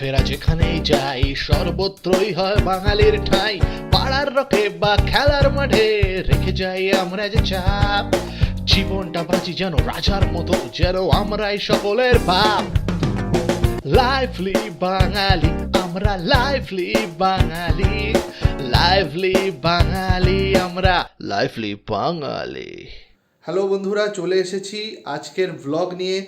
চলাফেরা যেখানেই যাই সর্বত্রই হয় বাঙালির ঠাঁই। পাড়ার রকে বা খেলার মাঠে রেখে যাই আমরা যে চাপ। জীবনটা বাঁচি যেন রাজার মতো, যেন আমরাই সকলের বাপ। লাইভলি বাঙালি আমরা, লাইভলি বাঙালি, লাইভলি বাঙালি আমরা, লাইভলি বাঙালি। হ্যালো বন্ধুরা, চলে এসেছি আজকের ব্লগ নিয়ে।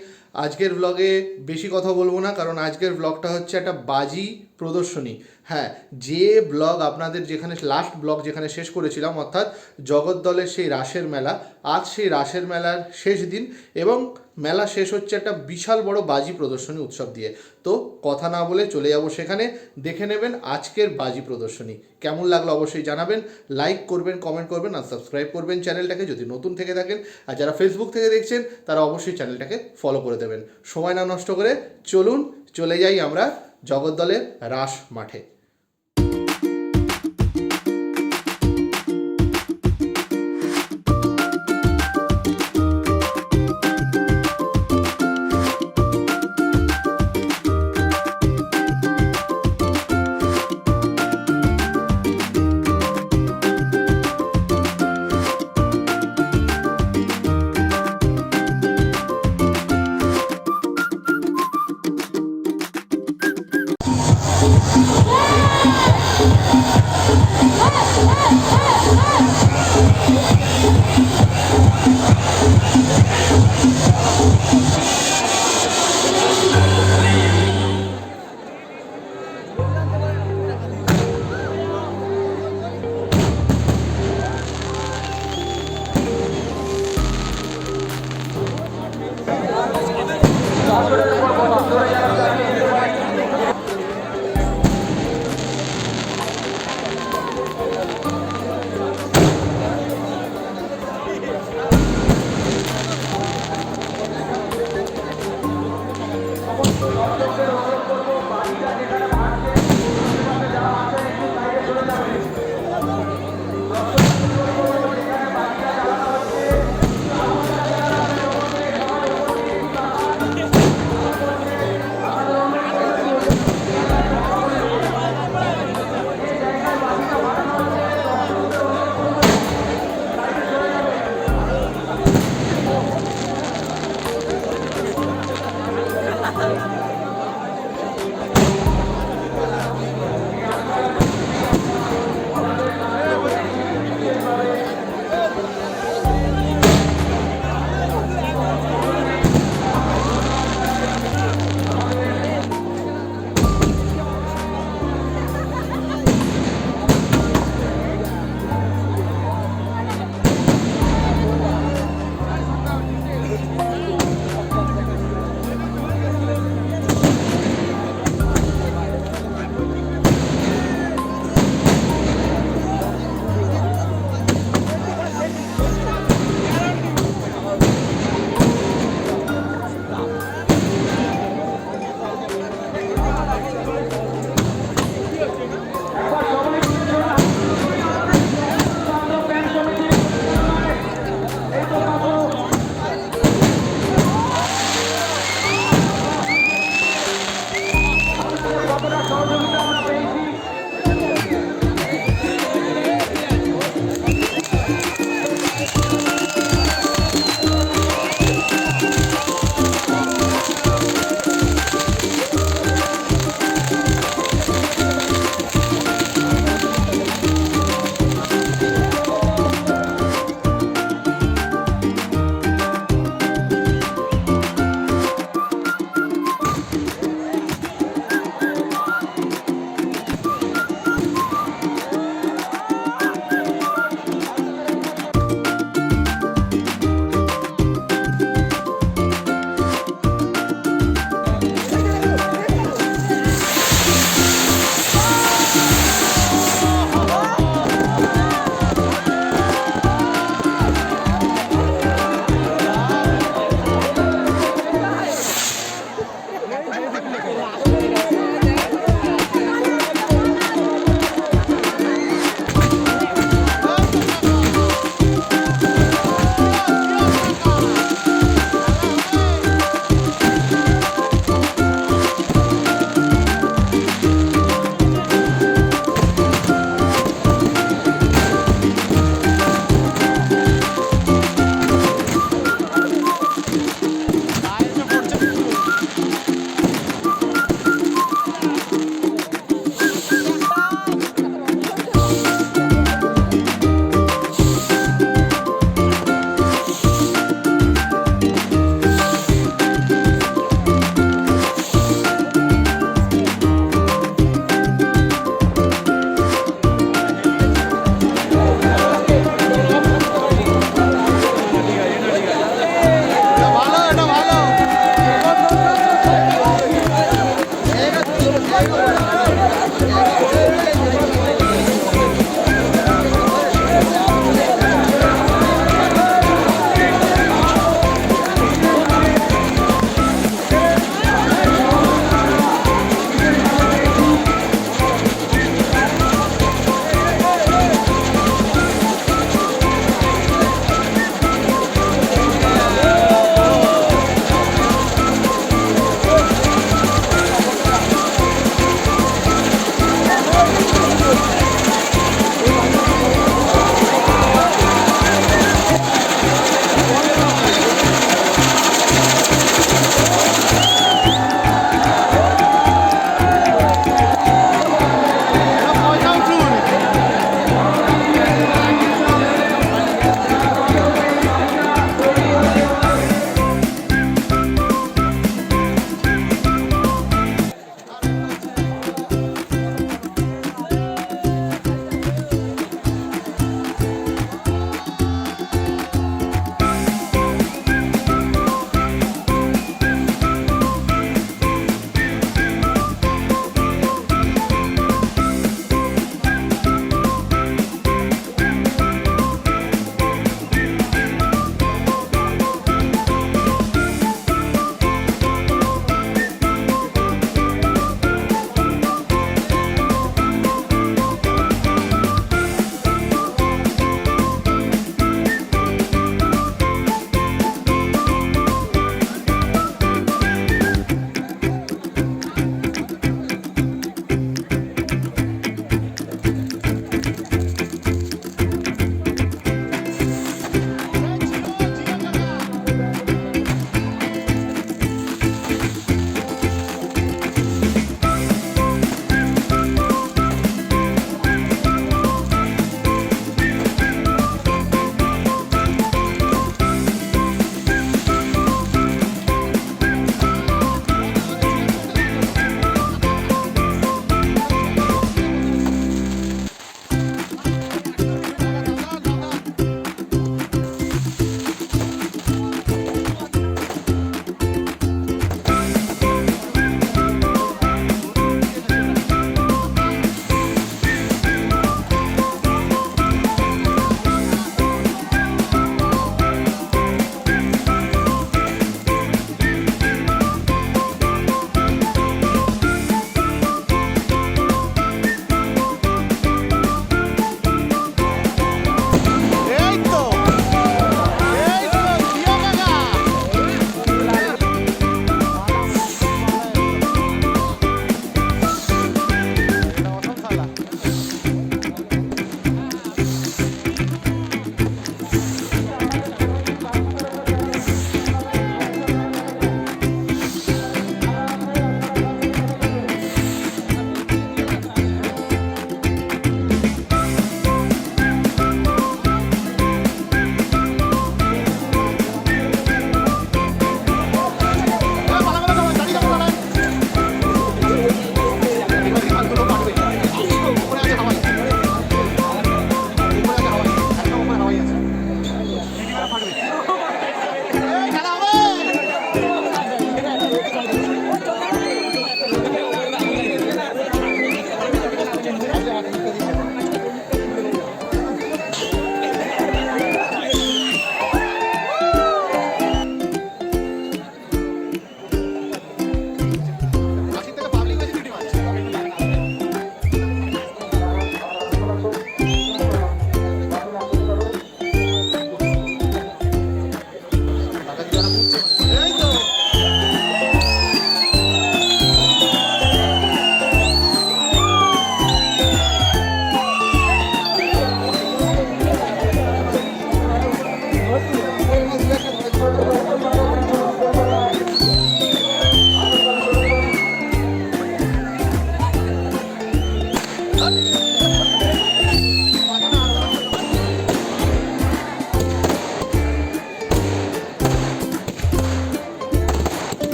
আজকের ব্লগে বেশি কথা বলবো না, কারণ আজকের ব্লগটা হচ্ছে একটা বাজি প্রদর্শনী। হ্যাঁ, যে ব্লগ আপনাদের যেখানে লাস্ট ব্লগ যেখানে শেষ করেছিলাম, অর্থাৎ জগদ্দলের সেই রাসের মেলা, আজ সেই রাসের মেলার শেষ দিন এবং মেলা শেষ হচ্ছে একটা বিশাল বড় বাজি প্রদর্শনী উৎসব দিয়ে। তো কথা না বলে চলে যাবো সেখানে, দেখে নেবেন আজকের বাজি প্রদর্শনী। কেমন লাগলো অবশ্যই জানাবেন, লাইক করবেন, কমেন্ট করবেন আর সাবস্ক্রাইব করবেন চ্যানেলটাকে যদি নতুন থেকে থাকেন। আর যারা ফেসবুক থেকে দেখছেন তারা অবশ্যই চ্যানেলটাকে ফলো করে দেবেন। সময় না নষ্ট করে চলুন চলে যাই আমরা জগদ্দলের রাস মাঠে।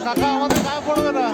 কাকা আমাদের গায়ে পড়বে না।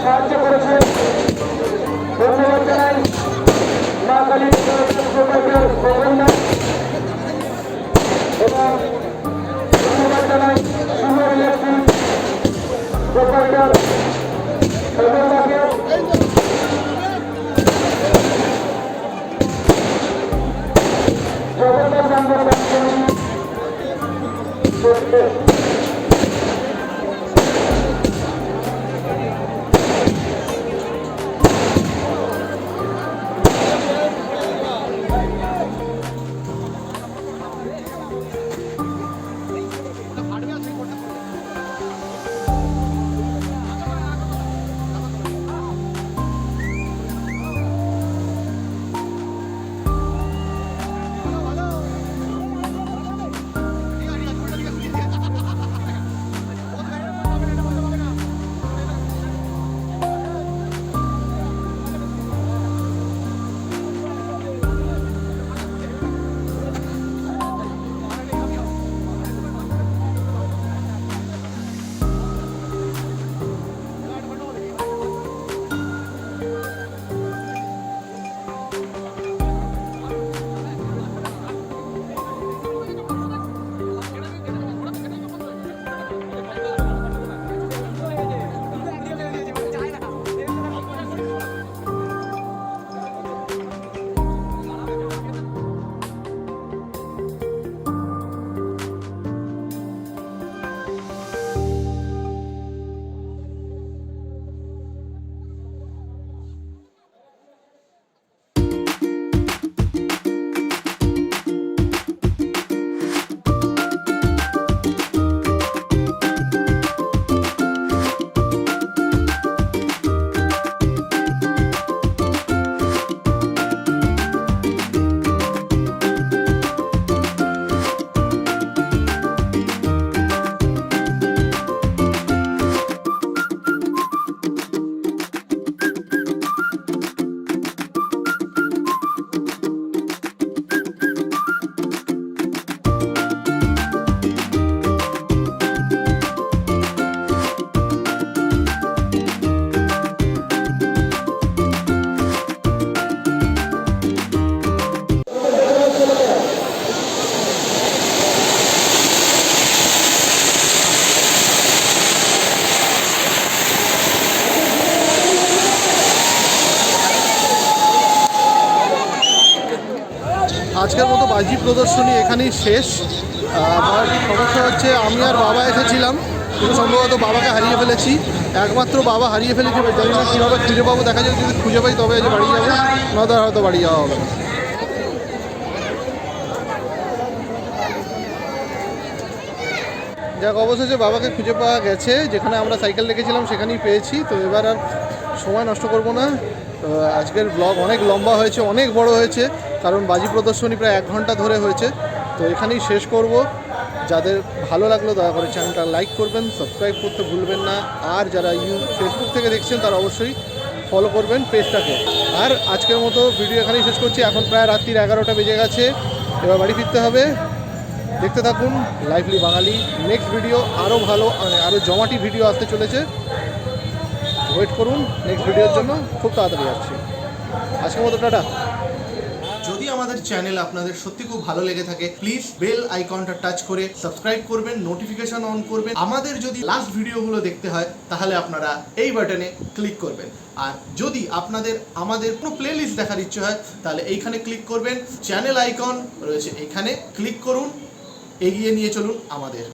সাহায্য করেছে, ধন্যবাদ জানাই মা কালী প্রকল্পের গভর্নর এবং ধন্যবাদ জানাই সুন্দর ইলেকট্রিক প্রকল্পের সদস্যকে। জগদ্দাল রাস উৎসব আজকের মতো বাজি প্রদর্শনী এখানেই শেষ। আমার সমস্যা হচ্ছে আমি আর বাবা এসেছিলাম, কিন্তু সম্ভবত বাবাকে হারিয়ে ফেলেছি। একমাত্র বাবা হারিয়ে ফেলেছি, জানি না কীভাবে খুঁজে পাবো। দেখা যাক যদি খুঁজে পাই তবে বাড়ি যাবো, নয়তো হয়তো বাড়ি যাওয়া হবে না। যাক, অবশেষে বাবাকে খুঁজে পাওয়া গেছে। যেখানে আমরা সাইকেল রেখেছিলাম সেখানেই পেয়েছি। তো এবার আর সময় নষ্ট করব না। আজকের ব্লগ অনেক লম্বা হয়েছে, অনেক বড় হয়েছে, কারণ বাজি প্রদর্শনী প্রায় 1 ঘন্টা ধরে হয়েছে। তো এখানেই শেষ করব। যাদের ভালো লাগলো দয়া করে চ্যানেলটা লাইক করবেন, সাবস্ক্রাইব করতে ভুলবেন না। আর যারা ফেসবুক থেকে দেখছেন তারা অবশ্যই ফলো করবেন পেজটাকে। আর আজকের মতো ভিডিও এখানেই শেষ করছি। এখন প্রায় রাত্রির 11টা বেজে গেছে, এবার বাড়ি ফিরতে হবে। দেখতে থাকুন লাইভলি বাঙালি। নেক্সট ভিডিও আরও ভালো, আরও জমাটি ভিডিও আসতে চলেছে। ওয়েট করুন নেক্সট ভিডিওর জন্য, খুব তাড়াতাড়ি আসছি। আজকের মতো টাটা। যদি আমাদের চ্যানেল আপনাদের সত্যি খুব ভালো লেগে থাকে, প্লিজ বেল আইকনটা টাচ করে সাবস্ক্রাইব করবেন, নোটিফিকেশন অন করবেন। আমাদের যদি লাস্ট ভিডিওগুলো দেখতে হয় তাহলে আপনারা এই বাটনে ক্লিক করবেন। আর যদি আপনাদের আমাদের কোনো প্লেলিস্ট দেখার ইচ্ছে হয় তাহলে এইখানে ক্লিক করবেন। চ্যানেল আইকন রয়েছে, এখানে ক্লিক করুন, এগিয়ে নিয়ে চলুন আমাদের।